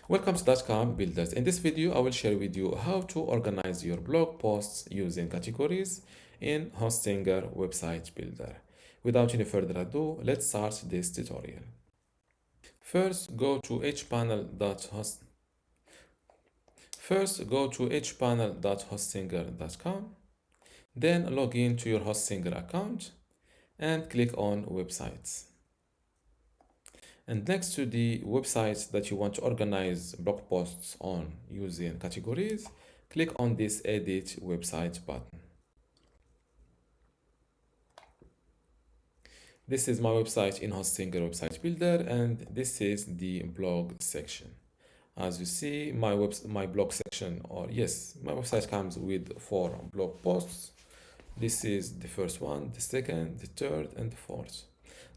Welcome to dotcom.builders. In this video, I will share with you how to organize your blog posts using categories in Hostinger website builder. Without any further ado, let's start this tutorial. First, go to hpanel.hostinger.com. Then log in to your Hostinger account and click on websites. And next to the websites that you want to organize blog posts on using categories, click on this Edit Website button. This is my website in Hostinger Website Builder, and this is the blog section. As you see, my blog section, my website comes with 4 blog posts. This is the first one, the second, the third, and the fourth.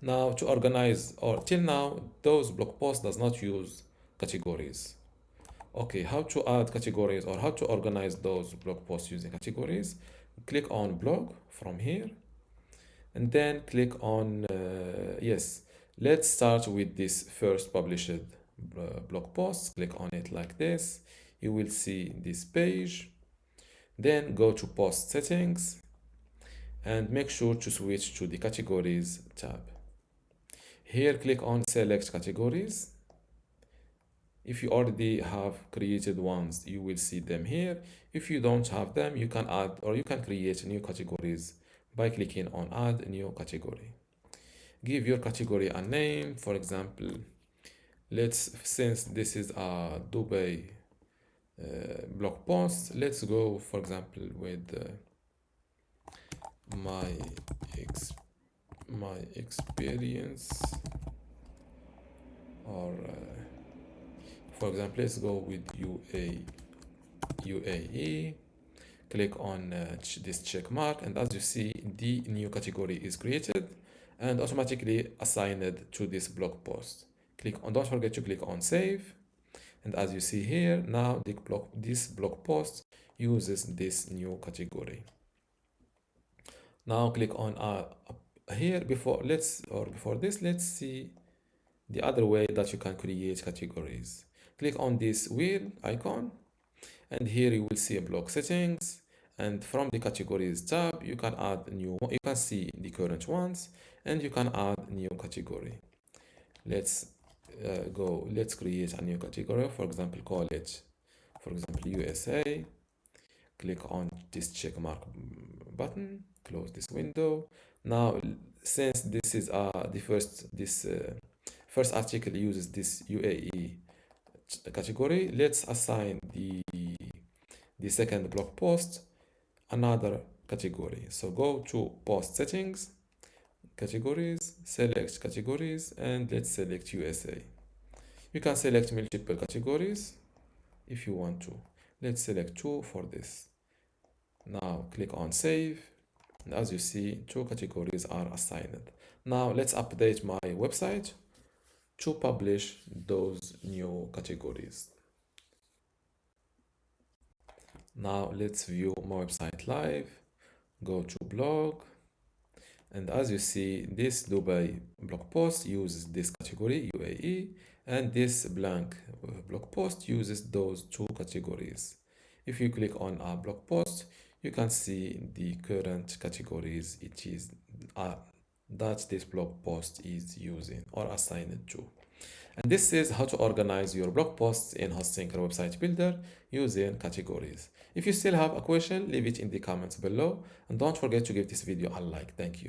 Now to organize, or till now, those blog posts does not use categories. Okay, how to add categories or how to organize those blog posts using categories? Click on blog from here and then click on, let's start with this first published blog post. Click on it like this. You will see this page. Then go to post settings and make sure to switch to the categories tab. Here, click on select categories. If you already have created ones, you will see them here. If you don't have them, you can add or you can create new categories by clicking on add new category. Give your category a name. For example, since this is a Dubai blog post, let's go, for example, with my experience, or for example, let's go with UAE. Click on this check mark, and as you see, the new category is created and automatically assigned to this blog post. Don't forget to click on save, and as you see here, now this blog post uses this new category. Now click on here. Before this, let's see the other way that you can create categories. Click on this wheel icon, and here you will see a blog settings, and from the categories tab you can add new one. You can see the current ones and you can add new category. Let's create a new category. For example, call it, for example, USA. Click on this check mark button, close this window. Now, since this is first article uses this UAE category, let's assign the second blog post another category. So go to post settings, categories, select categories, and let's select USA. You can select multiple categories if you want to. Let's select 2 for this. Now click on save, and as you see, 2 categories are assigned. Now let's update my website to publish those new categories. Now let's view my website live. Go to blog, and as you see, this Dubai blog post uses this category UAE, and this blank blog post uses those 2 categories. If you click on a blog post, you can see the current categories that this blog post is using or assigned to. And this is how to organize your blog posts in Hostinger Website Builder using categories. If you still have a question, leave it in the comments below, and don't forget to give this video a like. Thank you.